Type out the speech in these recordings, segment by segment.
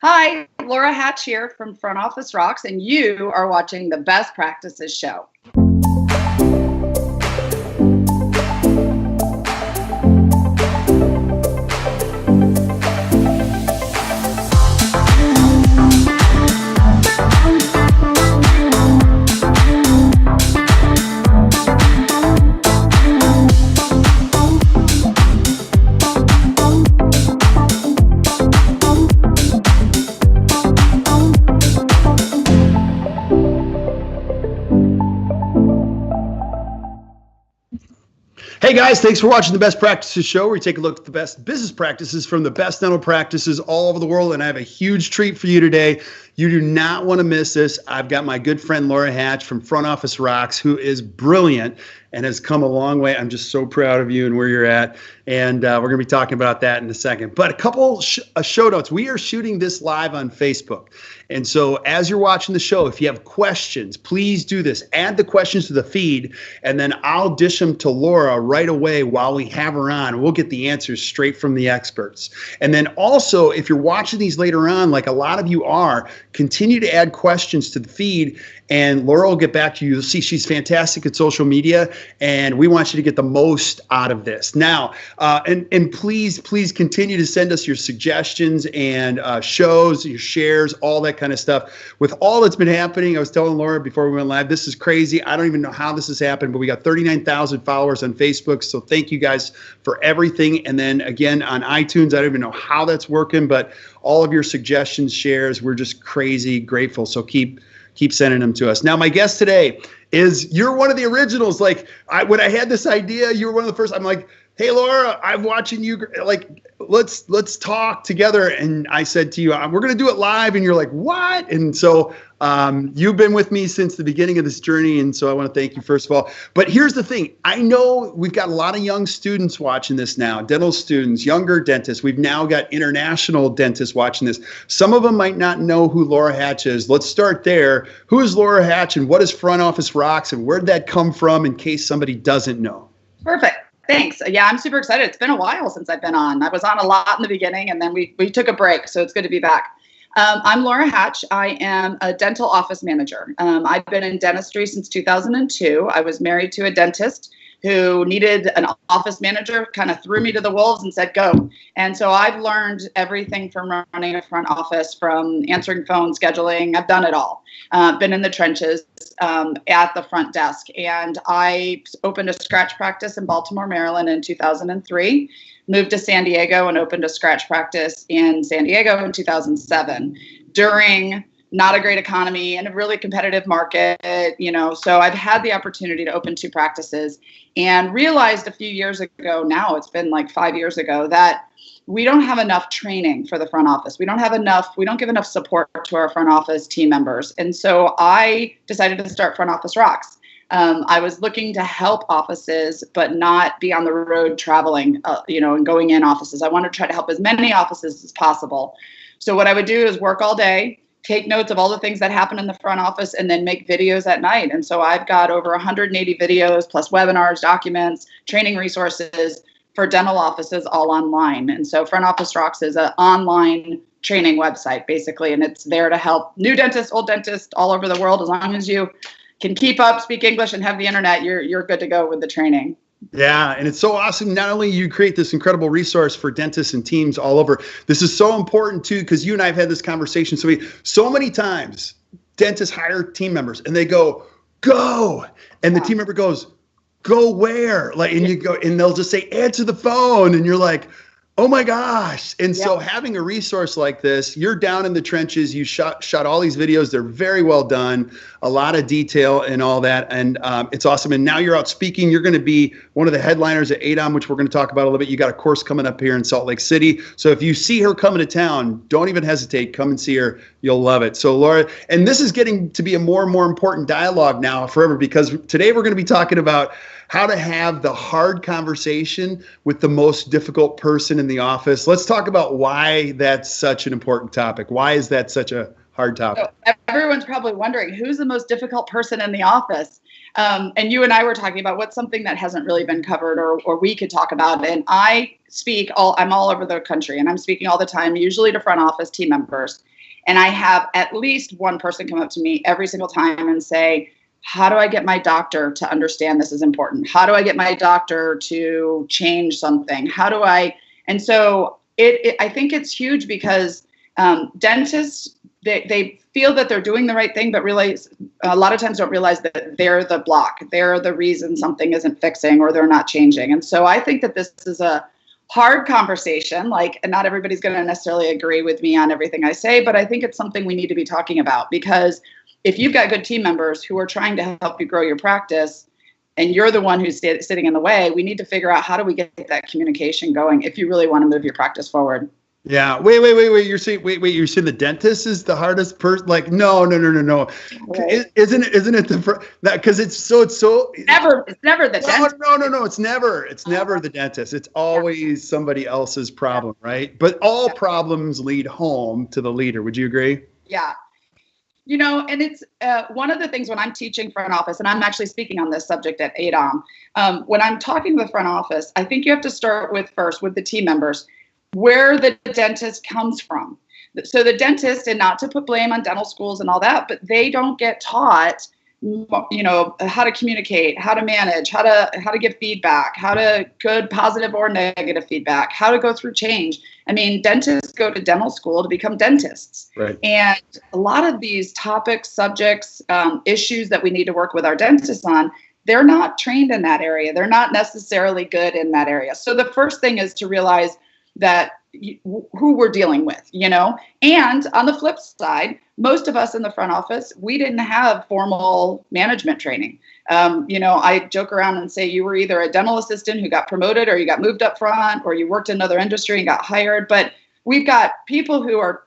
Hi, Laura Hatch here from Front Office Rocks, and you are watching the Best Practices Show. Hey guys, thanks for watching the Best Practices Show, where we take a look at the best business practices from the best dental practices all over the world. And I have a huge treat for you today. You do not want to miss this. I've got my good friend Laura Hatch from Front Office Rocks, who is brilliant and has come a long way. I'm just so proud of you and where you're at. And we're going to be talking about that in a second. But a couple show notes. We are shooting this live on Facebook. And so as you're watching the show, if you have questions, please do this. Add the questions to the feed, and then I'll dish them to Laura right away while we have her on. We'll get the answers straight from the experts. And then also, if you're watching these later on, like a lot of you are, continue to add questions to the feed, and Laura will get back to you. You'll see she's fantastic at social media, and we want you to get the most out of this. Now, and please continue to send us your suggestions and shows, your shares, all that kind of stuff. With all that's been happening, I was telling Laura before we went live, this is crazy. I don't even know how this has happened, but we got 39,000 followers on Facebook. So thank you guys for everything. And then again, on iTunes, I don't even know how that's working, but all of your suggestions, shares, we're just crazy grateful. So keep sending them to us. Now, my guest today is, you're one of the originals. Like, when I had this idea, you were one of the first. I'm like, hey, Laura, I'm watching you. Like, let's talk together. And I said to you, we're going to do it live. And you're like, what? And so you've been with me since the beginning of this journey. And so I want to thank you, first of all. But here's the thing. I know we've got a lot of young students watching this now, dental students, younger dentists. We've now got international dentists watching this. Some of them might not know who Laura Hatch is. Let's start there. Who is Laura Hatch, and what is Front Office Rocks, and where did that come from, in case somebody doesn't know? Perfect. Thanks. Yeah, I'm super excited. It's been a while since I've been on. I was on a lot in the beginning, and then we took a break, so it's good to be back. I'm Laura Hatch. I am a dental office manager. I've been in dentistry since 2002. I was married to a dentist who needed an office manager, kind of threw me to the wolves and said, go. And so I've learned everything from running a front office, from answering phones, scheduling. I've done it all. Been in the trenches at the front desk. And I opened a scratch practice in Baltimore, Maryland in 2003, moved to San Diego and opened a scratch practice in San Diego in 2007 during not a great economy and a really competitive market, so I've had the opportunity to open two practices, and realized a few years ago, now it's been like 5 years ago, that we don't have enough training for the front office. We don't give enough support to our front office team members. And so I decided to start Front Office Rocks. I was looking to help offices, but not be on the road traveling, and going in offices. I wanted to try to help as many offices as possible. So what I would do is work all day, take notes of all the things that happen in the front office, and then make videos at night. And so I've got over 180 videos, plus webinars, documents, training resources for dental offices, all online. And so Front Office Rocks is an online training website, basically, and it's there to help new dentists, old dentists, all over the world. As long as you can keep up, speak English, and have the internet, you're good to go with the training. Yeah, and it's so awesome. Not only you create this incredible resource for dentists and teams all over, this is so important too, because you and I have had this conversation so many times. Dentists hire team members and they go, and the team member goes, go where? Like, and you go, and they'll just say, answer the phone, and you're like, oh my gosh. And so having a resource like this, you're down in the trenches, you shot all these videos. They're very well done, a lot of detail and all that. And it's awesome. And now you're out speaking. You're going to be one of the headliners at ADOM, which we're going to talk about a little bit. You got a course coming up here in Salt Lake City. So if you see her coming to town, don't even hesitate. Come and see her. You'll love it. So Laura, and this is getting to be a more and more important dialogue now forever, because today we're going to be talking about how to have the hard conversation with the most difficult person in the office. Let's talk about why that's such an important topic. Why is that such a hard topic? So everyone's probably wondering, who's the most difficult person in the office? And you and I were talking about what's something that hasn't really been covered or we could talk about. And I'm all over the country and I'm speaking all the time, usually to front office team members. And I have at least one person come up to me every single time and say, how do I get my doctor to understand this is important? How do I get my doctor to change something? And so I think it's huge because dentists, they feel that they're doing the right thing, but realize a lot of times don't realize that they're the block. They're the reason something isn't fixing or they're not changing. And so I think that this is a hard conversation. Like, and not everybody's going to necessarily agree with me on everything I say, but I think it's something we need to be talking about, because if you've got good team members who are trying to help you grow your practice and you're the one who's sitting in the way, we need to figure out how do we get that communication going if you really want to move your practice forward. Yeah. Wait. You're saying the dentist is the hardest person? Like, no. Right. Isn't it because it's so it's never the dentist. No. It's never the dentist. It's always somebody else's problem, right? But all problems lead home to the leader. Would you agree? Yeah. And it's one of the things when I'm teaching front office, and I'm actually speaking on this subject at ADOM, when I'm talking to the front office, I think you have to start with the team members, where the dentist comes from. So the dentist, and not to put blame on dental schools and all that, but they don't get taught, how to communicate, how to manage, how to give feedback, how to good, positive or negative feedback, how to go through change. I mean, dentists go to dental school to become dentists. Right. And a lot of these topics, subjects, issues that we need to work with our dentists on, they're not trained in that area. They're not necessarily good in that area. So the first thing is to realize that who we're dealing with, and on the flip side, most of us in the front office, we didn't have formal management training. I joke around and say you were either a dental assistant who got promoted or you got moved up front or you worked in another industry and got hired. But we've got people who are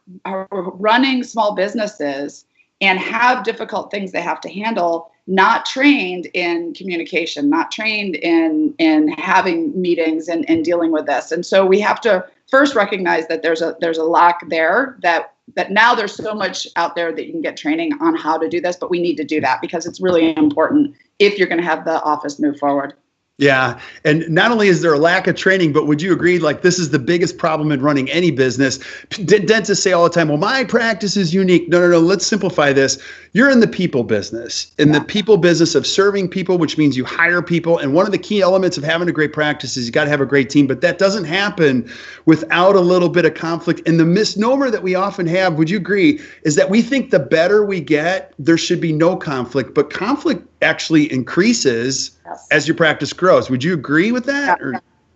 running small businesses and have difficult things they have to handle, not trained in communication, not trained in having meetings and dealing with this. And so we have to first recognize that there's a lack there, that now there's so much out there that you can get training on how to do this, but we need to do that because it's really important if you're going to have the office move forward. Yeah. And not only is there a lack of training, but would you agree, like, this is the biggest problem in running any business? Dentists say all the time, well, my practice is unique. No. Let's simplify this. You're in the people business, the people business of serving people, which means you hire people. And one of the key elements of having a great practice is you got to have a great team. But that doesn't happen without a little bit of conflict. And the misnomer that we often have, would you agree, is that we think the better we get, there should be no conflict. But conflict actually increases as your practice grows. Would you agree with that?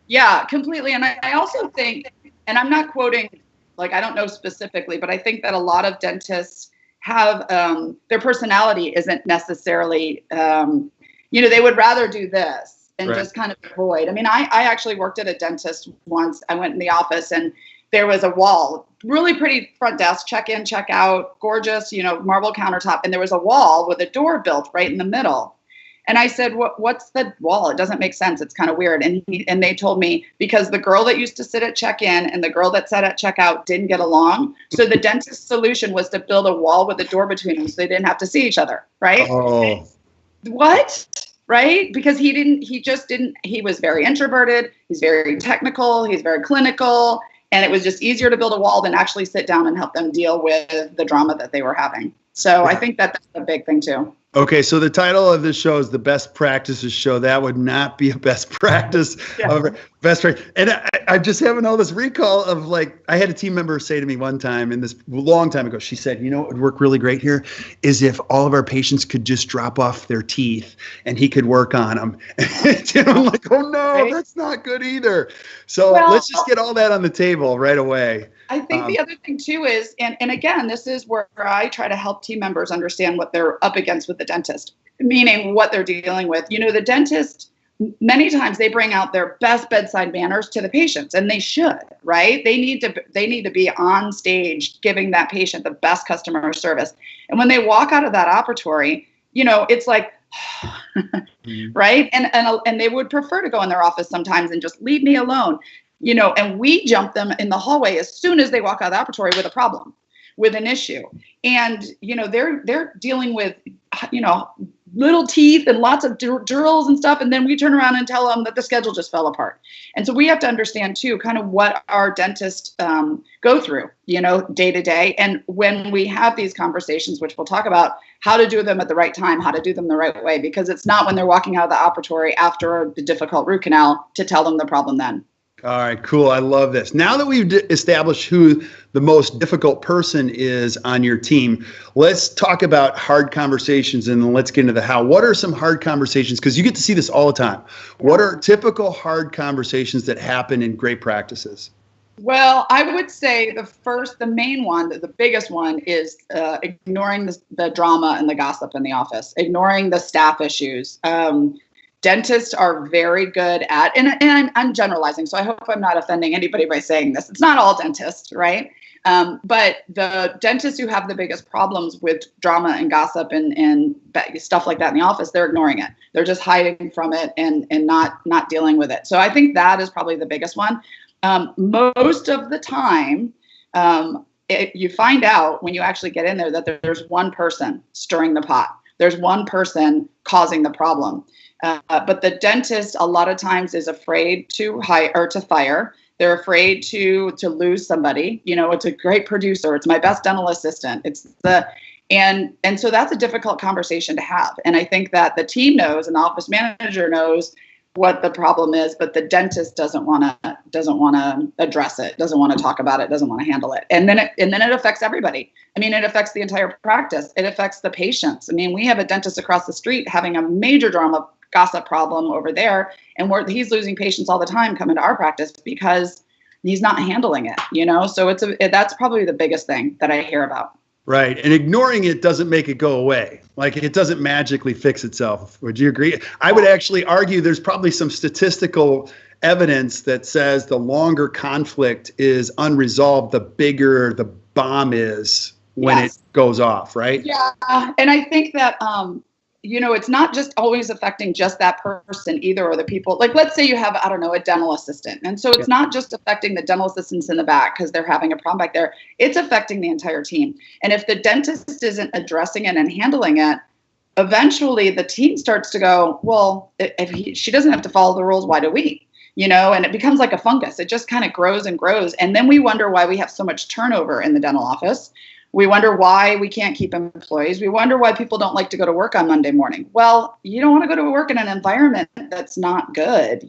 Yeah, completely. And I also think, and I'm not quoting, like, I don't know specifically, but I think that a lot of dentists have their personality isn't necessarily, they would rather do this and just kind of avoid. I mean, I actually worked at a dentist once. I went in the office and there was a wall, really pretty front desk, check in, check out, gorgeous, marble countertop. And there was a wall with a door built right in the middle. And I said, what's the wall? It doesn't make sense. It's kind of weird. And they told me because the girl that used to sit at check-in and the girl that sat at checkout didn't get along. So the dentist's solution was to build a wall with a door between them so they didn't have to see each other. Right? Oh. What? Right? Because he was very introverted. He's very technical. He's very clinical. And it was just easier to build a wall than actually sit down and help them deal with the drama that they were having. So I think that's a big thing too. Okay, so the title of this show is the Best Practices Show. That would not be a best practice. Best practice. And I'm just having all this recall of, like, I had a team member say to me one time, and this long time ago, she said, what would work really great here is if all of our patients could just drop off their teeth and he could work on them. And I'm like, oh no, that's not good either. So let's just get all that on the table right away. I think the other thing too is, and again, this is where I try to help team members understand what they're up against with the dentist, meaning what they're dealing with. The dentist, many times they bring out their best bedside manners to the patients, and they should, right? They need to be on stage giving that patient the best customer service. And when they walk out of that operatory, it's like, right? And they would prefer to go in their office sometimes and just leave me alone. And we jump them in the hallway as soon as they walk out of the operatory with a problem, with an issue. And, they're dealing with, little teeth and lots of drills and stuff. And then we turn around and tell them that the schedule just fell apart. And so we have to understand too, kind of what our dentists go through, day to day. And when we have these conversations, which we'll talk about, how to do them at the right time, how to do them the right way, because it's not when they're walking out of the operatory after the difficult root canal to tell them the problem then. All right, cool. I love this. Now that we've established who the most difficult person is on your team, let's talk about hard conversations and then let's get into the how. What are some hard conversations? Because you get to see this all the time. What are typical hard conversations that happen in great practices? Well, I would say the main one, the biggest one is ignoring the drama and the gossip in the office, ignoring the staff issues. Dentists are very good at, and I'm generalizing, so I hope I'm not offending anybody by saying this. It's not all dentists, right? But the dentists who have the biggest problems with drama and gossip and stuff like that in the office, they're ignoring it. They're just hiding from it and not dealing with it. So I think that is probably the biggest one. Most of the time, you find out when you actually get in there that there's one person stirring the pot. There's one person causing the problem. But the dentist a lot of times is afraid to hire or to fire. They're afraid to lose somebody. It's a great producer. It's my best dental assistant. And so that's a difficult conversation to have. And I think that the team knows and the office manager knows what the problem is, but the dentist doesn't want to address it, doesn't want to talk about it, doesn't want to handle it. And then it affects everybody. I mean, it affects the entire practice. It affects the patients. I mean, we have a dentist across the street having a major drama gossip problem over there, and he's losing patients all the time coming to our practice because he's not handling it, so that's probably the biggest thing that I hear about. Right. And ignoring it doesn't make it go away. Like, it doesn't magically fix itself. Would you agree? I would actually argue there's probably some statistical evidence that says the longer conflict is unresolved, the bigger the bomb is when it goes off, right? Yeah. And I think that it's not just always affecting just that person either, or the people. Like, let's say you have, I don't know, a dental assistant. And so it's not just affecting the dental assistants in the back because they're having a problem back there. It's affecting the entire team. And if the dentist isn't addressing it and handling it, eventually the team starts to go, well, if she doesn't have to follow the rules, why do we? And it becomes like a fungus. It just kind of grows and grows. And then we wonder why we have so much turnover in the dental office. We wonder why we can't keep employees. We wonder why people don't like to go to work on Monday morning. Well, you don't want to go to work in an environment that's not good,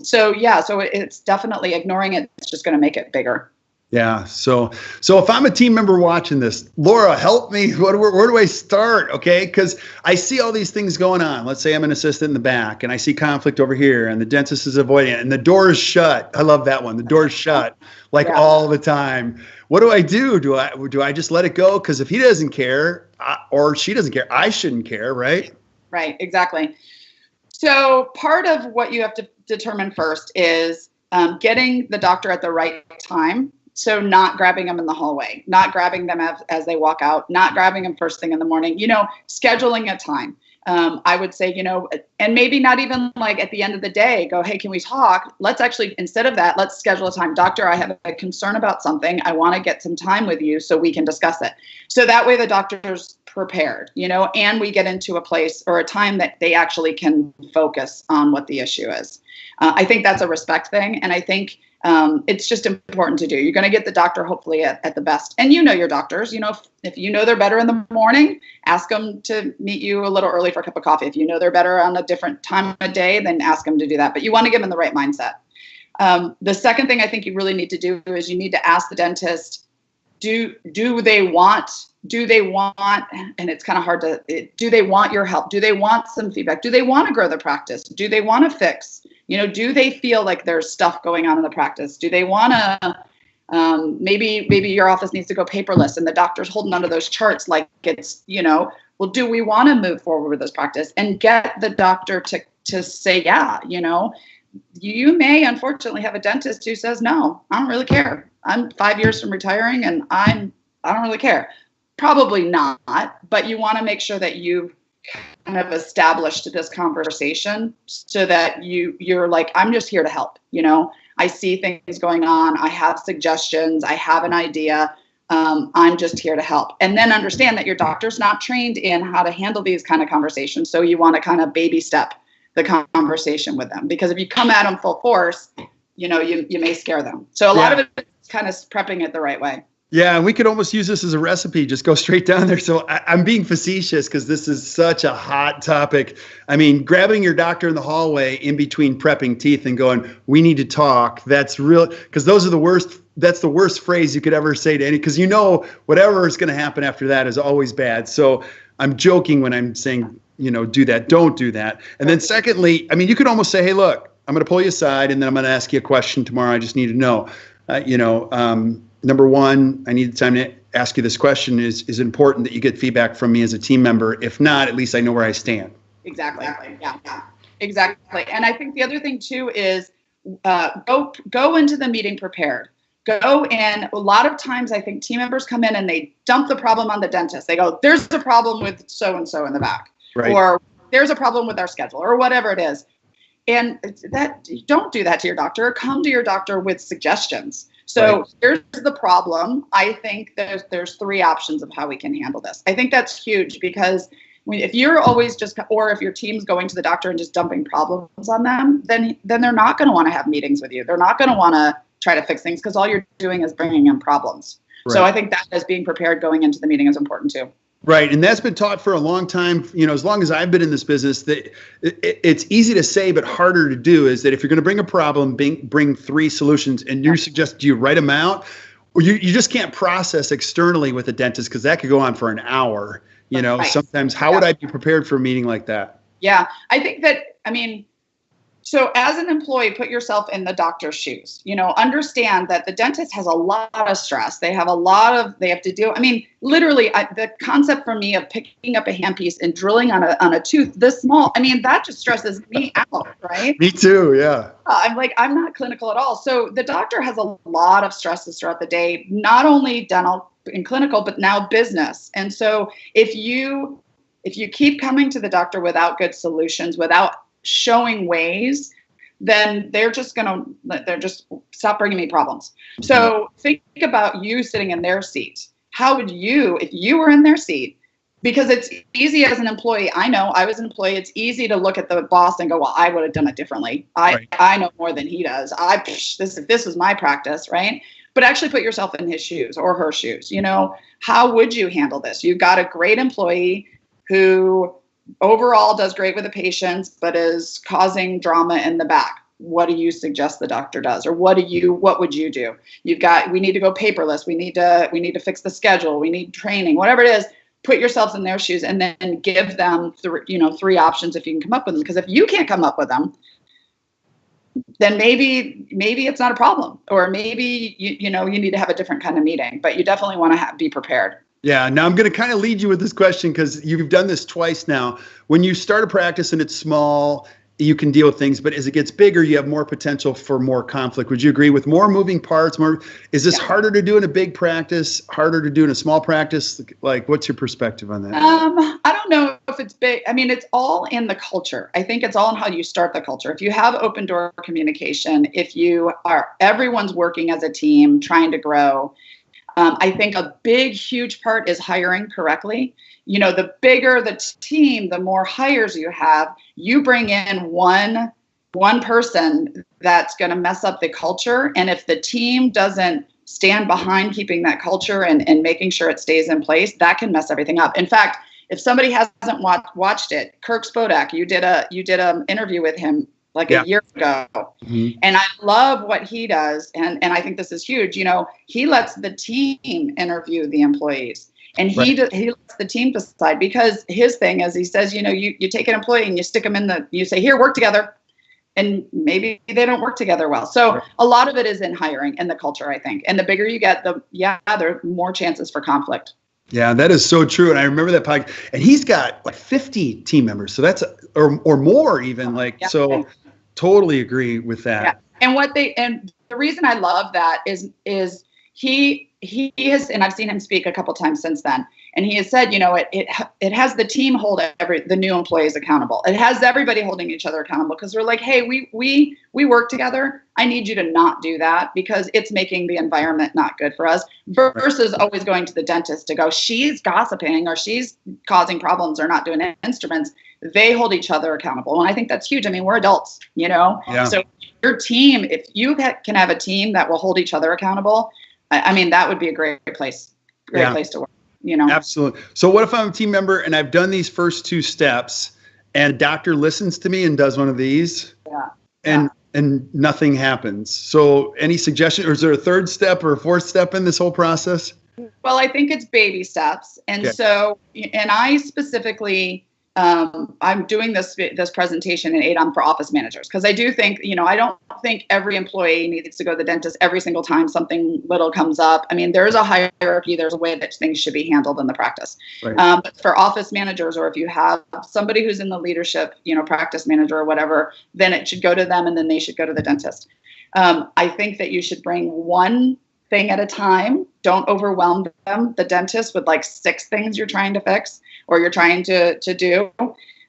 So it's definitely ignoring it. It's just going to make it bigger. Yeah. So if I'm a team member watching this, Laura, help me. Where do I start? Okay. Because I see all these things going on. Let's say I'm an assistant in the back and I see conflict over here and the dentist is avoiding it and the door is shut. I love that one. The door is shut all the time. What do I do? Do I just let it go? Because if he doesn't care or she doesn't care, I shouldn't care, right? Right. Exactly. So part of what you have to determine first is getting the doctor at the right time. So not grabbing them in the hallway, not grabbing them as they walk out, not grabbing them first thing in the morning, scheduling a time. I would say, and maybe not even like at the end of the day, go, hey, can we talk? Let's actually, instead of that, let's schedule a time. Doctor, I have a concern about something. I want to get some time with you so we can discuss it. So that way the doctor's prepared, and we get into a place or a time that they actually can focus on what the issue is. I think that's a respect thing. And I think it's just important to do. You're going to get the doctor hopefully at the best. And your doctors, if you know they're better in the morning, ask them to meet you a little early for a cup of coffee. If you know they're better on a different time of day, then ask them to do that. But you want to give them the right mindset. The second thing I think you really need to do is you need to ask the dentist, do they want, and it's kind of hard do they want your help? Do they want some feedback? Do they want to grow the practice? Do they want to fix? Do they feel like there's stuff going on in the practice? Do they want to, maybe your office needs to go paperless and the doctor's holding onto those charts like it's, well, do we want to move forward with this practice and get the doctor to say, yeah, you may unfortunately have a dentist who says, no, I don't really care. I'm 5 years from retiring and I don't really care. Probably not, but you want to make sure that you've kind of established this conversation so that you're like, I'm just here to help. I see things going on. I have suggestions. I have an idea. I'm just here to help. And then understand that your doctor's not trained in how to handle these kind of conversations. So you want to kind of baby step the conversation with them, because if you come at them full force, you may scare them. So a lot of it is kind of prepping it the right way. Yeah, and we could almost use this as a recipe. Just go straight down there. So I'm being facetious because this is such a hot topic. I mean, grabbing your doctor in the hallway in between prepping teeth and going, "We need to talk." That's real, because those are the worst. That's the worst phrase you could ever say to any, because whatever is going to happen after that is always bad. So I'm joking when I'm saying, do that. Don't do that. And then secondly, I mean, you could almost say, "Hey, look, I'm going to pull you aside and then I'm going to ask you a question tomorrow. I just need to know, number one, I need time to ask you this question. Is important that you get feedback from me as a team member. If not, at least I know where I stand." Exactly. Yeah. Exactly. And I think the other thing too is go into the meeting prepared. Go in. A lot of times I think team members come in and they dump the problem on the dentist. They go, "There's a problem with so-and-so in the back," right, or "There's a problem with our schedule," or whatever it is. And don't do that to your doctor. Come to your doctor with suggestions. So here's the problem. I think there's 3 options of how we can handle this. I think that's huge, because if you're always or if your team's going to the doctor and just dumping problems on them, then they're not going to want to have meetings with you. They're not going to want to try to fix things, because all you're doing is bringing in problems. Right. So I think that as being prepared going into the meeting is important too. Right. And that's been taught for a long time, as long as I've been in this business, that it's easy to say, but harder to do, is that if you're going to bring a problem, bring 3 solutions, and you suggest you write them out, or you just can't process externally with a dentist, because that could go on for an hour. Right. Sometimes how would I be prepared for a meeting like that? Yeah, I think that, so as an employee, put yourself in the doctor's shoes. Understand that the dentist has a lot of stress. They have to deal. Literally, the concept for me of picking up a handpiece and drilling on a tooth this small, that just stresses me out, right? Me too, yeah. I'm not clinical at all. So the doctor has a lot of stresses throughout the day, not only dental and clinical, but now business. And so if you keep coming to the doctor without good solutions, without showing ways, then they're just stop bringing me problems. So think about you sitting in their seat. How would you, if you were in their seat, because it's easy as an employee. I know I was an employee. It's easy to look at the boss and go, "Well, I would have done it differently. I know more than he does. If this was my practice," right? But actually put yourself in his shoes or her shoes. How would you handle this? You've got a great employee who overall does great with the patients, but is causing drama in the back. What do you suggest the doctor does? Or what would you do? We need to go paperless. We need to fix the schedule. We need training, whatever it is. Put yourselves in their shoes and then give them 3 options if you can come up with them. Because if you can't come up with them, then maybe it's not a problem, or maybe you need to have a different kind of meeting. But you definitely want to be prepared. Yeah. Now I'm going to kind of lead you with this question, because you've done this twice now. When you start a practice and it's small, you can deal with things, but as it gets bigger, you have more potential for more conflict. Would you agree? With more moving parts, is this harder to do in a big practice, harder to do in a small practice? Like, what's your perspective on that? I don't know if it's big. It's all in the culture. I think it's all in how you start the culture. If you have open door communication, if everyone's working as a team trying to grow, I think a big, huge part is hiring correctly. The bigger the team, the more hires you have. You bring in one person that's going to mess up the culture. And if the team doesn't stand behind keeping that culture and making sure it stays in place, that can mess everything up. In fact, if somebody hasn't watched it, Kirk Spodak, you did an interview with him a year ago. Mm-hmm. And I love what he does. And I think this is huge. He lets the team interview the employees. And he lets the team decide, because his thing is, he says, you take an employee and you stick them you say, "Here, work together." And maybe they don't work together well. So a lot of it is in hiring and the culture, I think. And the bigger you get, there are more chances for conflict. Yeah, that is so true. And I remember that podcast, and he's got 50 team members. So that's, or more even, so totally agree with that. Yeah. And the reason I love that is he has, and I've seen him speak a couple times since then, and he has said, it has the team hold the new employees accountable. It has everybody holding each other accountable, because we're like, hey, we work together. I need you to not do that because it's making the environment not good for us, versus always going to the dentist to go, she's gossiping or she's causing problems or not doing instruments. They hold each other accountable. And I think that's huge. I mean, we're adults, Yeah. So your team, if you can have a team that will hold each other accountable, I mean, that would be a great place to work, Absolutely. So what if I'm a team member and I've done these first two steps and doctor listens to me and does one of these and nothing happens? So any suggestion, or is there a third step or a fourth step in this whole process? Well, I think it's baby steps. And so, and I specifically, I'm doing this presentation in ADOM for office managers, because I do think, I don't think every employee needs to go to the dentist every single time something little comes up. I mean, there's a hierarchy, there's a way that things should be handled in the practice. Right. But for office managers, or if you have somebody who's in the leadership, practice manager or whatever, then it should go to them and then they should go to the dentist. I think that you should bring one thing at a time. Don't overwhelm them, the dentist, with like 6 things you're trying to fix or you're trying to do.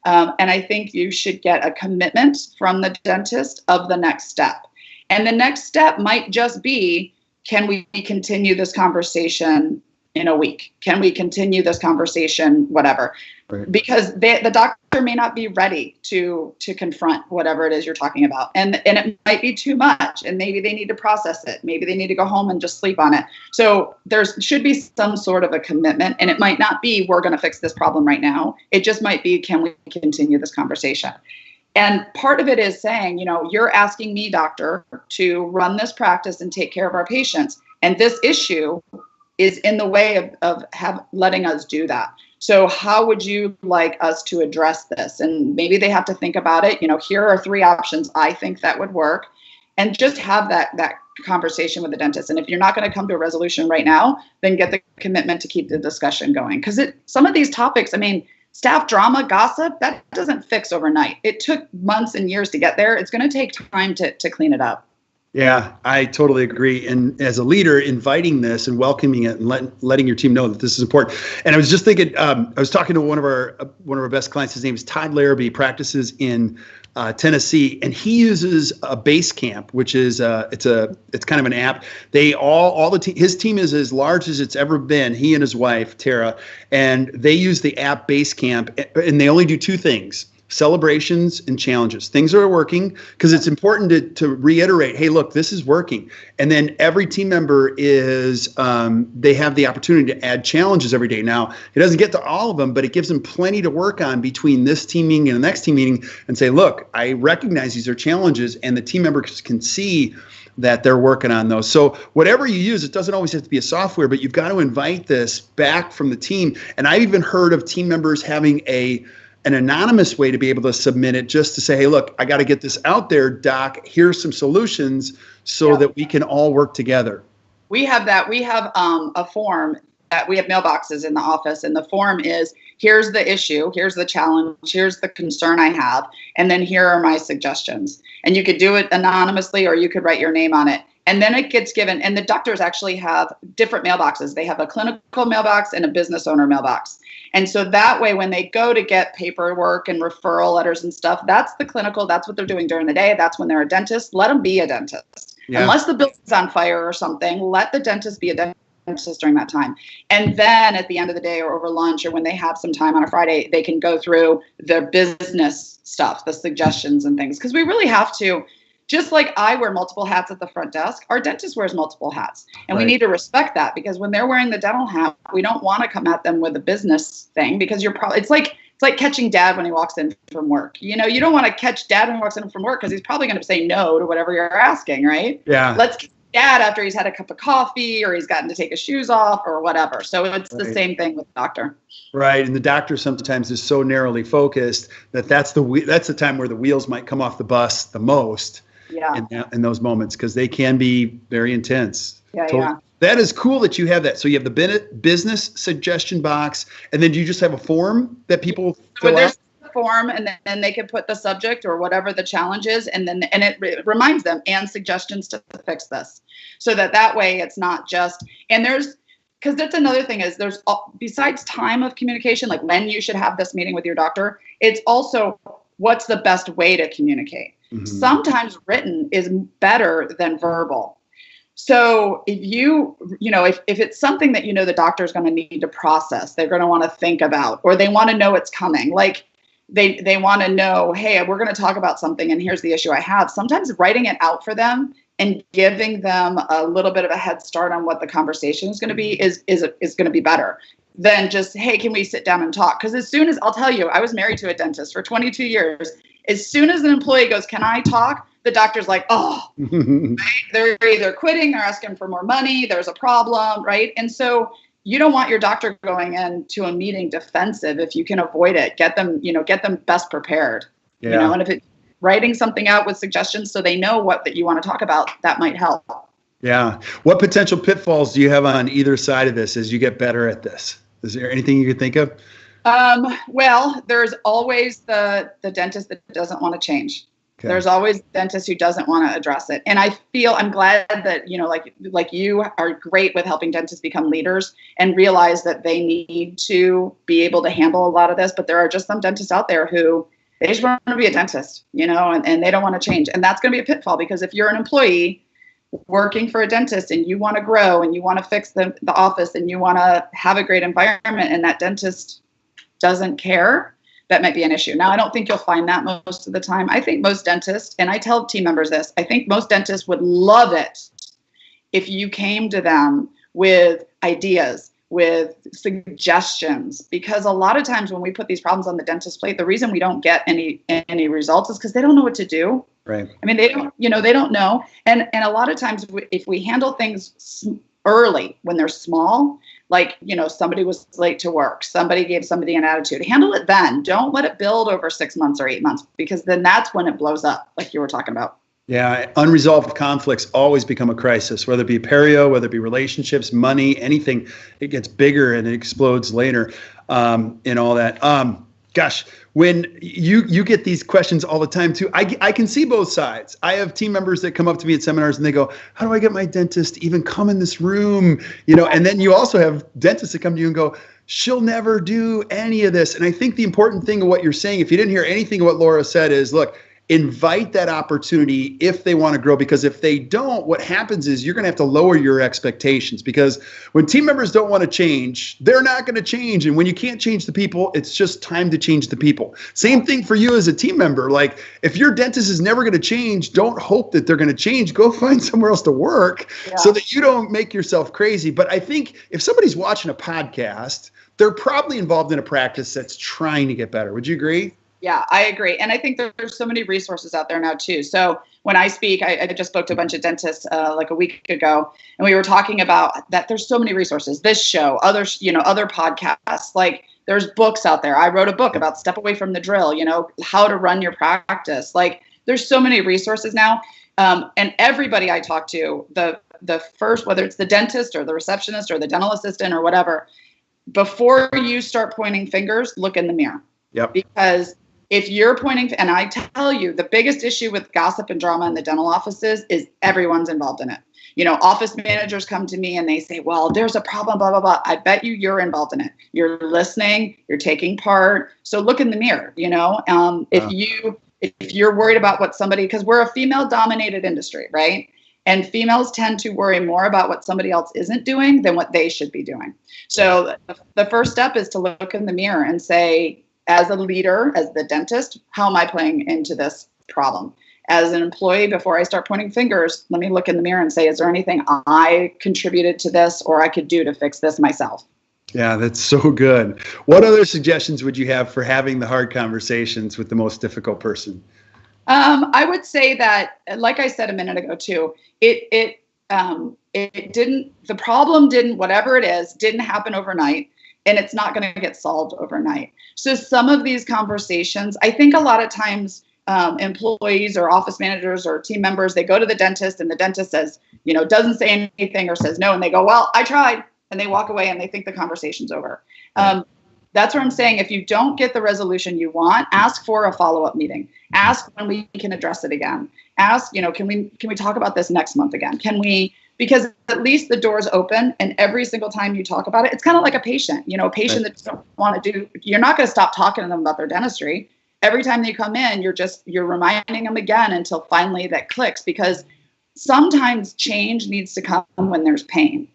And I think you should get a commitment from the dentist of the next step. And the next step might just be, can we continue this conversation in a week? Can we continue this conversation, whatever? Right. Because the doctor may not be ready to confront whatever it is you're talking about. And it might be too much, and maybe they need to process it. Maybe they need to go home and just sleep on it. So there should be some sort of a commitment, and it might not be, we're going to fix this problem right now. It just might be, can we continue this conversation? And part of it is saying, you're asking me, doctor, to run this practice and take care of our patients. And this issue is in the way of letting us do that. So how would you like us to address this? And maybe they have to think about it. Here are 3 options I think that would work. And just have that conversation with the dentist. And if you're not going to come to a resolution right now, then get the commitment to keep the discussion going. Because some of these topics, I mean, staff drama, gossip, that doesn't fix overnight. It took months and years to get there. It's going to take time to clean it up. Yeah, I totally agree. And as a leader, inviting this and welcoming it and letting your team know that this is important. And I was just thinking, I was talking to one of our best clients. His name is Todd Larrabee, practices in Tennessee, and he uses a Basecamp, which is it's kind of an app. His team is as large as it's ever been. He and his wife Tara, and they use the app Basecamp, and they only do 2 things: celebrations and challenges. Things are working, because it's important to reiterate, hey, look, this is working. And then every team member is, they have the opportunity to add challenges every day. Now, it doesn't get to all of them, but it gives them plenty to work on between this team meeting and the next team meeting, and say, look, I recognize these are challenges, and the team members can see that they're working on those. So whatever you use, it doesn't always have to be a software, but you've got to invite this back from the team. And I've even heard of team members having an anonymous way to be able to submit it, just to say, hey, look, I got to get this out there, doc. Here's some solutions so that we can all work together. We have that. We have a form that we have mailboxes in the office, and the form is, here's the issue, here's the challenge, here's the concern I have, and then here are my suggestions. And you could do it anonymously, or you could write your name on it. And then it gets given, and the doctors actually have different mailboxes. They have a clinical mailbox and a business owner mailbox. And so that way, when they go to get paperwork and referral letters and stuff, that's the clinical, that's what they're doing during the day. That's when they're a dentist. Let them be a dentist. Yeah. Unless the building's on fire or something, let the dentist be a dentist during that time. And then at the end of the day, or over lunch, or when they have some time on a Friday, they can go through their business stuff, the suggestions and things. Because we really have to. Just like I wear multiple hats at the front desk, our dentist wears multiple hats. And we need to respect that, because when they're wearing the dental hat, we don't want to come at them with a business thing, because it's like catching dad when he walks in from work. You don't want to catch dad when he walks in from work, because he's probably going to say no to whatever you're asking, right? Yeah. Let's catch dad after he's had a cup of coffee, or he's gotten to take his shoes off, or whatever. So it's the same thing with the doctor. Right. And the doctor sometimes is so narrowly focused that's the time where the wheels might come off the bus the most. Yeah. In those moments, because they can be very intense. Yeah, totally. That is cool that you have that. So you have the business suggestion box, and then do you just have a form that people fill out? form, and then they can put the subject or whatever the challenge is, and it reminds them and suggestions to fix this, so that way it's not just, and because that's another thing is besides time of communication, like when you should have this meeting with your doctor, it's also what's the best way to communicate. Mm-hmm. Sometimes written is better than verbal. So if it's something that the doctor is going to need to process, they're going to want to think about, or they want to know it's coming, like they want to know, hey, we're going to talk about something and here's the issue I have. Sometimes writing it out for them and giving them a little bit of a head start on what the conversation is going to be is going to be better than just, hey, can we sit down and talk? Because as soon as, I'll tell you, I was married to a dentist for 22 years. As soon as an employee goes, can I talk? The doctor's like, oh, right? They're either quitting, they're asking for more money, there's a problem, right? And so you don't want your doctor going into a meeting defensive if you can avoid it. Get them best prepared. Yeah. And if it's writing something out with suggestions so they know what that you want to talk about, that might help. Yeah. What potential pitfalls do you have on either side of this as you get better at this? Is there anything you could think of? Well, there's always the dentist that doesn't want to change. Okay. There's always a dentist who doesn't want to address it. And I'm glad that, like you are great with helping dentists become leaders and realize that they need to be able to handle a lot of this. But there are just some dentists out there who they just want to be a dentist, and they don't want to change. And that's going to be a pitfall, because if you're an employee working for a dentist and you want to grow and you want to fix the office and you want to have a great environment, and that dentist doesn't care, that might be an issue. Now, I don't think you'll find that most of the time. I think most dentists, and I tell team members this, I think most dentists would love it if you came to them with ideas, with suggestions, because a lot of times when we put these problems on the dentist's plate, the reason we don't get any results is because they don't know what to do. Right. I mean, they don't know. And a lot of times if we handle things early when they're small, like, somebody was late to work, somebody gave somebody an attitude, handle it then. Don't let it build over 6 months or 8 months, because then that's when it blows up, like you were talking about. Yeah. Unresolved conflicts always become a crisis, whether it be perio, whether it be relationships, money, anything. It gets bigger and it explodes later, and all that. Gosh, when you get these questions all the time too, I can see both sides. I have team members that come up to me at seminars and they go, how do I get my dentist to even come in this room? And then you also have dentists that come to you and go, she'll never do any of this. And I think the important thing of what you're saying, if you didn't hear anything of what Laura said, is look, invite that opportunity if they want to grow, because if they don't, what happens is you're going to have to lower your expectations, because when team members don't want to change, they're not going to change. And when you can't change the people, it's just time to change the people. Same thing for you as a team member. Like, if your dentist is never going to change, don't hope that they're going to change. Go find somewhere else to work so that you don't make yourself crazy. But I think if somebody's watching a podcast, they're probably involved in a practice that's trying to get better. Would you agree? Yeah, I agree. And I think there's so many resources out there now too. So when I speak, I just spoke to a bunch of dentists like a week ago, and we were talking about that there's so many resources, this show, other podcasts, like there's books out there. I wrote a book about Step Away from the Drill, how to run your practice. Like, there's so many resources now. And everybody I talk to, the first, whether it's the dentist or the receptionist or the dental assistant or whatever, before you start pointing fingers, look in the mirror. Yep. Because if you're pointing, and I tell you, the biggest issue with gossip and drama in the dental offices is everyone's involved in it. Office managers come to me and they say, well, there's a problem, blah, blah, blah. I bet you're involved in it. You're listening, you're taking part. So look in the mirror, if you're worried about what somebody, because we're a female dominated industry, right? And females tend to worry more about what somebody else isn't doing than what they should be doing. So the first step is to look in the mirror and say, as a leader, as the dentist, how am I playing into this problem? As an employee, before I start pointing fingers, let me look in the mirror and say, is there anything I contributed to this or I could do to fix this myself? Yeah, that's so good. What other suggestions would you have for having the hard conversations with the most difficult person? I would say that, like I said a minute ago too, the problem whatever it is, didn't happen overnight. And it's not going to get solved overnight. So some of these conversations, I think a lot of times employees or office managers or team members, they go to the dentist and the dentist says, doesn't say anything or says no. And they go, well, I tried. And they walk away and they think the conversation's over. That's where I'm saying, if you don't get the resolution you want, ask for a follow-up meeting. Ask when we can address it again. Ask, can we talk about this next month again? Because at least the door's open, and every single time you talk about it, it's kind of like a patient, a patient that doesn't want to do, you're not going to stop talking to them about their dentistry. Every time they come in, you're reminding them again until finally that clicks, because sometimes change needs to come when there's pain.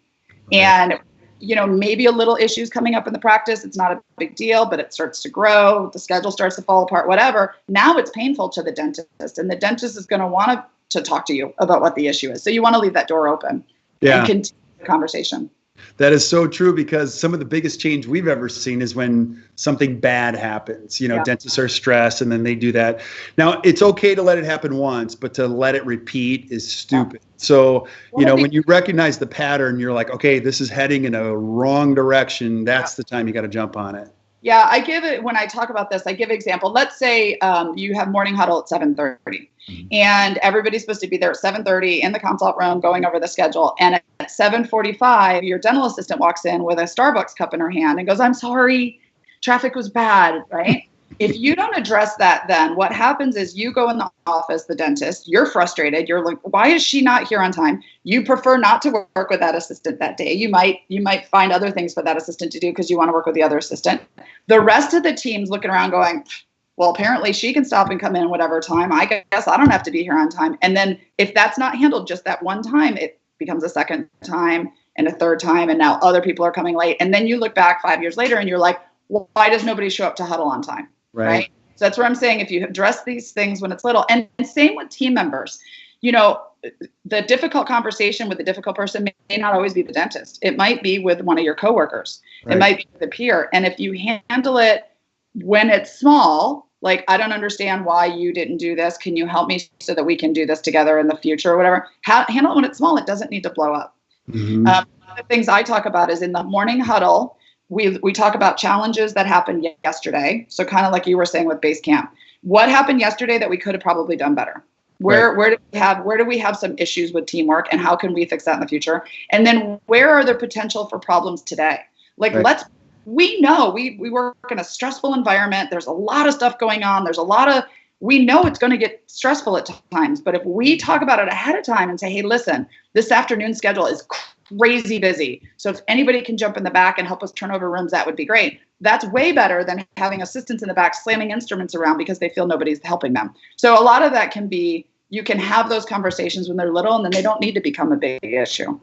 And maybe a little issues coming up in the practice. It's not a big deal, but it starts to grow. The schedule starts to fall apart, whatever. Now it's painful to the dentist, and the dentist is going to want to talk to you about what the issue is. So you want to leave that door open and continue the conversation. That is so true, because some of the biggest change we've ever seen is when something bad happens. Dentists are stressed and then they do that. Now, it's okay to let it happen once, but to let it repeat is stupid. So, when you recognize the pattern, you're like, okay, this is heading in a wrong direction. That's the time you got to jump on it. Yeah, when I talk about this, I give an example. Let's say you have morning huddle at 7:30, and everybody's supposed to be there at 7:30 in the consult room going over the schedule. And at 7:45, your dental assistant walks in with a Starbucks cup in her hand and goes, "I'm sorry, traffic was bad," right? If you don't address that, then what happens is you go in the office, the dentist, you're frustrated. You're like, why is she not here on time? You prefer not to work with that assistant that day. You might find other things for that assistant to do because you want to work with the other assistant. The rest of the team's looking around going, well, apparently she can stop and come in whatever time. I guess I don't have to be here on time. And then if that's not handled just that one time, it becomes a second time and a third time. And now other people are coming late. And then you look back 5 years later and you're like, well, why does nobody show up to huddle on time? Right. So that's where I'm saying, if you address these things when it's little, and same with team members, the difficult conversation with the difficult person may not always be the dentist. It might be with one of your coworkers. Right. It might be with a peer. And if you handle it when it's small, like, I don't understand why you didn't do this. Can you help me so that we can do this together in the future or whatever? Handle it when it's small. It doesn't need to blow up. Mm-hmm. One of the things I talk about is in the morning huddle, we talk about challenges that happened yesterday. So kind of like you were saying with base camp, what happened yesterday that we could have probably done better? Where do we have some issues with teamwork, and how can we fix that in the future? And then where are there potential for problems today? Like, we know we work in a stressful environment. There's a lot of stuff going on. We know it's going to get stressful at times, but if we talk about it ahead of time and say, hey, listen, this afternoon schedule is crazy busy. So if anybody can jump in the back and help us turn over rooms, that would be great. That's way better than having assistants in the back slamming instruments around because they feel nobody's helping them. So a lot of that can be, you can have those conversations when they're little, and then they don't need to become a big issue.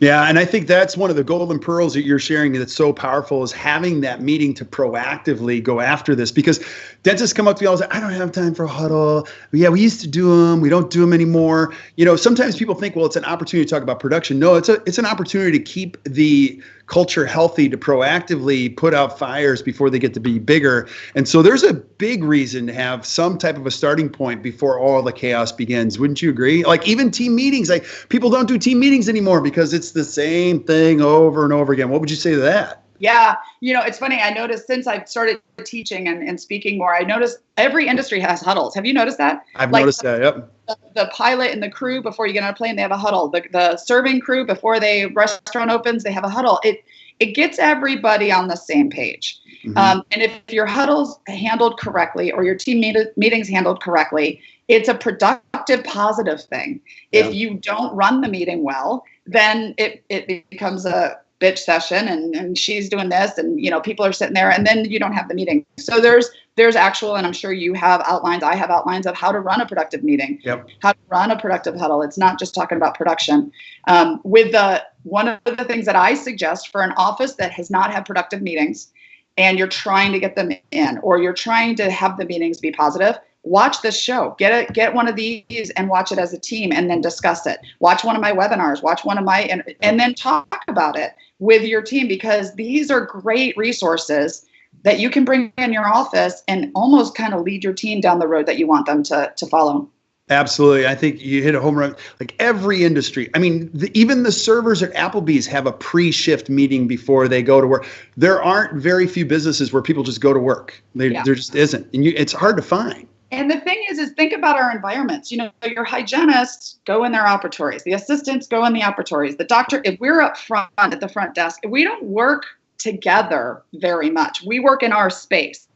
Yeah, and I think that's one of the golden pearls that you're sharing that's so powerful, is having that meeting to proactively go after this. Because dentists come up to me all the time, I don't have time for a huddle. Yeah, we used to do them. We don't do them anymore. Sometimes people think, well, it's an opportunity to talk about production. No, it's an opportunity to keep the culture healthy, to proactively put out fires before they get to be bigger. And so there's a big reason to have some type of a starting point before all the chaos begins. Wouldn't you agree? Like, even team meetings, like, people don't do team meetings anymore because it's the same thing over and over again. What would you say to that? Yeah. It's funny. I noticed since I've started teaching and speaking more, I noticed every industry has huddles. Have you noticed that? I've noticed that. Yep. The pilot and the crew, before you get on a plane, they have a huddle. The serving crew, before the restaurant opens, they have a huddle. It gets everybody on the same page. Mm-hmm. And if your huddle's handled correctly, or your team meetings handled correctly, it's a productive, positive thing. Yeah. If you don't run the meeting well, then it becomes a bitch session, and she's doing this, and people are sitting there, and then you don't have the meeting. So there's actual, and I'm sure you have outlines, I have outlines of how to run a productive meeting. Yep. How to run a productive huddle. It's not just talking about production. One of the things that I suggest for an office that has not had productive meetings, and you're trying to get them in, or you're trying to have the meetings be positive, watch this show. Get one of these and watch it as a team, and then discuss it. Watch one of my webinars, watch one of my, and then talk about it with your team, because these are great resources that you can bring in your office and almost kind of lead your team down the road that you want them to follow. Absolutely. I think you hit a home run. Like, every industry. I mean, even the servers at Applebee's have a pre-shift meeting before they go to work. There aren't very few businesses where people just go to work. There just isn't. And it's hard to find. And the thing is think about our environments. Your hygienists go in their operatories. The assistants go in the operatories. The doctor, if we're up front at the front desk, if we don't work together very much. We work in our space.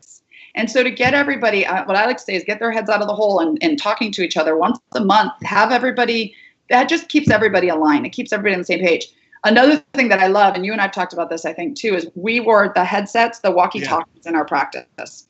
And so to get everybody, what I like to say is get their heads out of the hole and talking to each other once a month, have everybody, that just keeps everybody aligned. It keeps everybody on the same page. Another thing that I love, and you and I've talked about this, I think, too, is we wore the headsets, the walkie-talkies in our practice.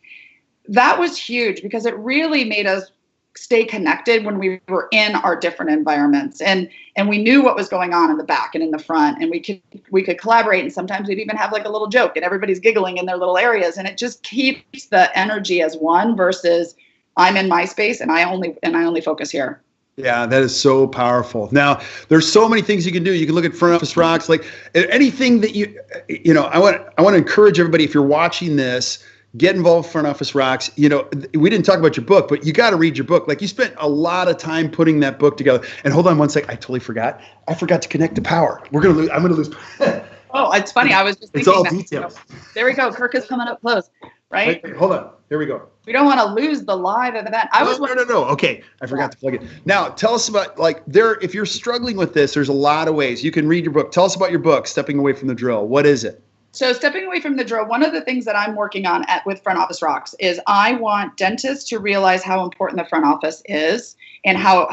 That was huge because it really made us stay connected when we were in our different environments, and we knew what was going on in the back and in the front, and we could collaborate, and sometimes we'd even have like a little joke and everybody's giggling in their little areas, and it just keeps the energy as one versus I'm in my space and I only focus here. Yeah, that is so powerful. Now, there's so many things you can do. You can look at Front Office Rocks, like anything that I want to encourage everybody, if you're watching this, get involved with Front Office Rocks. We didn't talk about your book, but you got to read your book. Like, you spent a lot of time putting that book together. And hold on one sec. I totally forgot. I forgot to connect to power. I'm going to lose. Oh, it's funny. I was just thinking it's all that. details. There we go. Kirk is coming up close, right? Wait, hold on. Here we go. We don't want to lose the live event. No. Okay. I forgot to plug it. Now, tell us about, if you're struggling with this, there's a lot of ways. You can read your book. Tell us about your book, Stepping Away from the Drill. What is it? So Stepping Away from the Drill, one of the things that I'm working on with Front Office Rocks is I want dentists to realize how important the front office is and how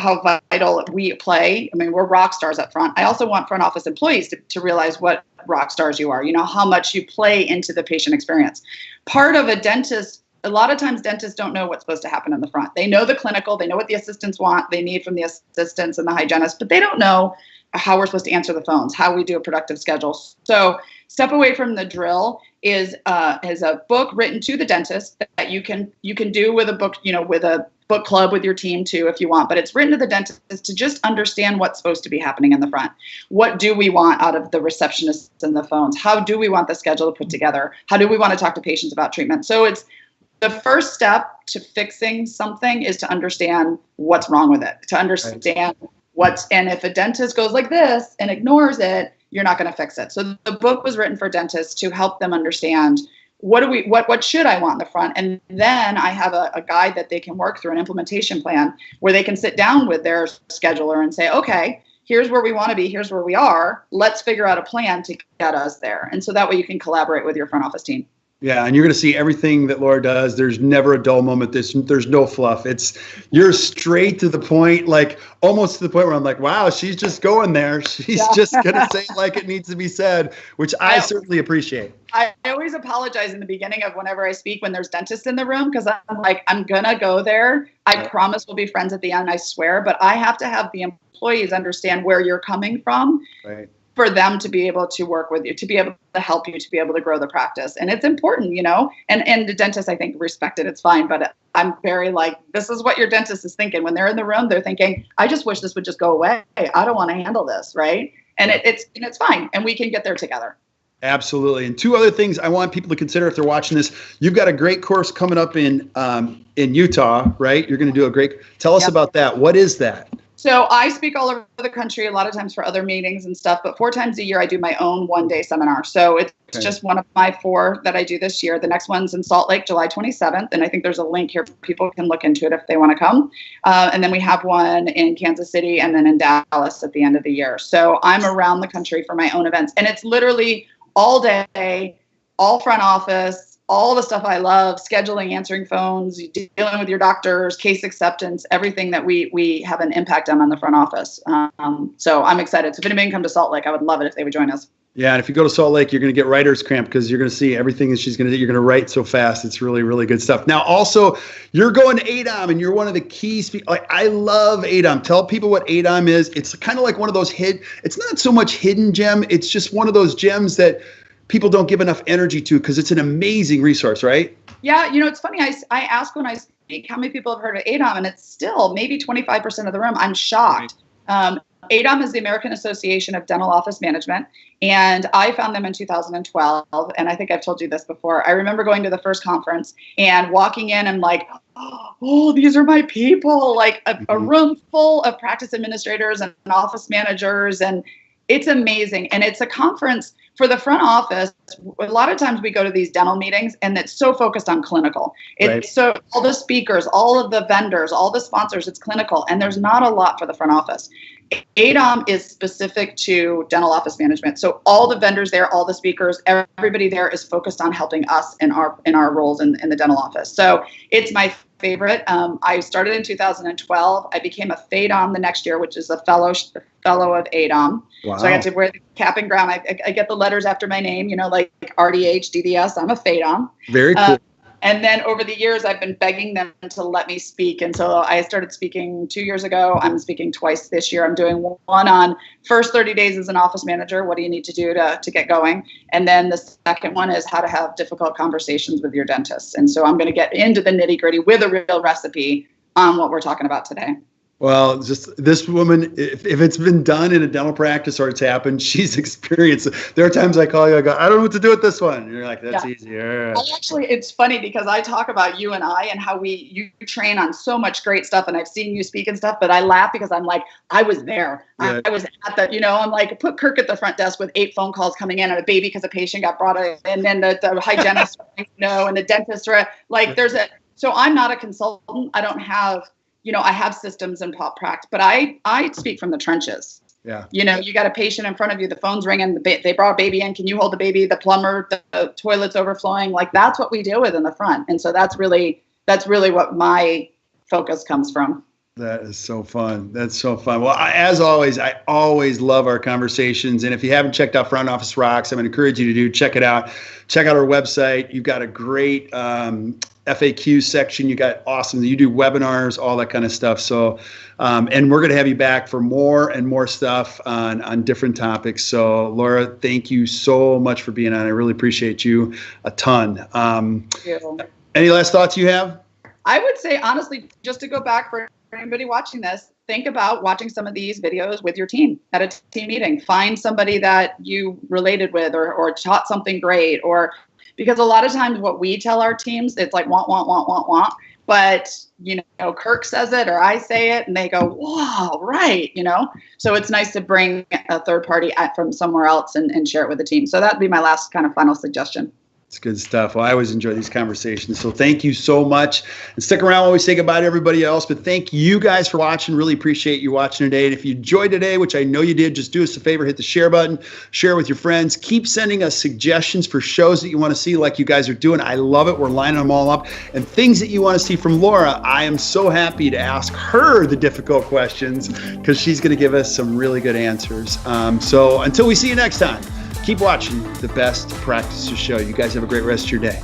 vital we play. I mean, we're rock stars up front. I also want front office employees to realize what rock stars you are, how much you play into the patient experience. Part of a lot of times dentists don't know what's supposed to happen in the front. They know the clinical, they know what the assistants want, they need from the assistants and the hygienists, but they don't know how we're supposed to answer the phones, how we do a productive schedule. So Step Away from the Drill is a book written to the dentist that you can do with a book, with a book club with your team too, if you want, but it's written to the dentist to just understand what's supposed to be happening in the front. What do we want out of the receptionists and the phones? How do we want the schedule to put together? How do we want to talk to patients about treatment? So it's the first step to fixing something is to understand what's wrong with it, to understand and if a dentist goes like this and ignores it, you're not going to fix it. So the book was written for dentists to help them understand what should I want in the front? And then I have a guide that they can work through, an implementation plan where they can sit down with their scheduler and say, okay, here's where we want to be. Here's where we are. Let's figure out a plan to get us there. And so that way you can collaborate with your front office team. Yeah, and you're going to see everything that Laura does. There's never a dull moment. There's no fluff. You're straight to the point, like almost to the point where I'm like, wow, she's just going there. She's just going to say it like it needs to be said, which I certainly appreciate. I always apologize in the beginning of whenever I speak when there's dentists in the room because I'm like, I'm going to go there. I promise we'll be friends at the end, I swear. But I have to have the employees understand where you're coming from. Right. For them to be able to work with you, to be able to help you, to be able to grow the practice. And it's important, and the dentist, I think, respect it. It's fine. But I'm very this is what your dentist is thinking. When they're in the room, they're thinking, I just wish this would just go away. I don't want to handle this, right? And it's fine. And we can get there together. Absolutely. And two other things I want people to consider if they're watching this. You've got a great course coming up in Utah, right? You're going to do tell us about that. What is that? So I speak all over the country a lot of times for other meetings and stuff, but 4 times a year I do my own one-day seminar. So it's just one of my 4 that I do this year. The next one's in Salt Lake, July 27th, and I think there's a link here. People can look into it if they want to come. And then we have one in Kansas City and then in Dallas at the end of the year. So I'm around the country for my own events, and it's literally all day, all front office, all the stuff I love, scheduling, answering phones, dealing with your doctors, case acceptance, everything that we have an impact on the front office. So I'm excited. So if anybody can come to Salt Lake, I would love it if they would join us. Yeah, and if you go to Salt Lake, you're going to get writer's cramp because you're going to see everything that she's going to do. You're going to write so fast. It's really, really good stuff. Now, also, you're going to ADOM, and you're one of the key speakers. I love ADOM. Tell people what ADOM is. It's kind of like one of those it's not so much hidden gem. It's just one of those gems that people don't give enough energy to because it's an amazing resource, right? Yeah, it's funny. I ask when I speak how many people have heard of ADOM, and it's still maybe 25% of the room. I'm shocked. ADOM is the American Association of Dental Office Management, and I found them in 2012, and I think I've told you this before. I remember going to the first conference and walking in and like, oh, these are my people, like a room full of practice administrators and office managers, and it's amazing. And it's a conference for the front office. A lot of times we go to these dental meetings and it's so focused on clinical. So all the speakers, all of the vendors, all the sponsors, it's clinical. And there's not a lot for the front office. ADOM is specific to dental office management. So all the vendors there, all the speakers, everybody there is focused on helping us in our roles in the dental office. So it's my favorite. I started in 2012. I became a FADOM the next year, which is a fellow of ADOM. Wow. So I got to wear the cap and gown. I get the letters after my name, like RDH, DDS. I'm a FADOM. Very cool. And then over the years, I've been begging them to let me speak. And so I started speaking 2 years ago. I'm speaking twice this year. I'm doing one on first 30 days as an office manager. What do you need to do to get going? And then the second one is how to have difficult conversations with your dentist. And so I'm going to get into the nitty gritty with a real recipe on what we're talking about today. Well, just this woman, if it's been done in a dental practice or it's happened, she's experienced it. There are times I call you, I go, I don't know what to do with this one. And you're like, that's easy. Actually, it's funny because I talk about you and I and how you train on so much great stuff. And I've seen you speak and stuff, but I laugh because I'm like, I was there. Yeah. I was at the, I'm like, put Kirk at the front desk with 8 phone calls coming in and a baby because a patient got brought in. And then the hygienist, and the dentist, like so I'm not a consultant. I don't have, I have systems and pop practice, but I speak from the trenches. Yeah. You got a patient in front of you, the phone's ringing, they brought a baby in. Can you hold the baby? The plumber, the toilet's overflowing. Like that's what we deal with in the front. And so that's really what my focus comes from. That is so fun. That's so fun. Well, as always, I always love our conversations. And if you haven't checked out Front Office Rocks, I'm going to encourage you to check it out. Check out our website. You've got a great FAQ section. You do webinars, all that kind of stuff. So, and we're going to have you back for more and more stuff on different topics. So Laura, thank you so much for being on. I really appreciate you a ton. Thank you. Any last thoughts you have? I would say, honestly, just to go back for anybody watching this, think about watching some of these videos with your team at a team meeting. Find somebody that you related with or taught something great, because a lot of times what we tell our teams, it's like want. But, Kirk says it or I say it and they go, wow, right. So it's nice to bring a third party from somewhere else and share it with the team. So that'd be my last kind of final suggestion. It's good stuff. Well, I always enjoy these conversations. So thank you so much. And stick around while we say goodbye to everybody else. But thank you guys for watching. Really appreciate you watching today. And if you enjoyed today, which I know you did, just do us a favor, hit the share button, share with your friends. Keep sending us suggestions for shows that you want to see like you guys are doing. I love it. We're lining them all up. And things that you want to see from Laura, I am so happy to ask her the difficult questions because she's going to give us some really good answers. So until we see you next time, keep watching the Best Practices Show. You guys have a great rest of your day.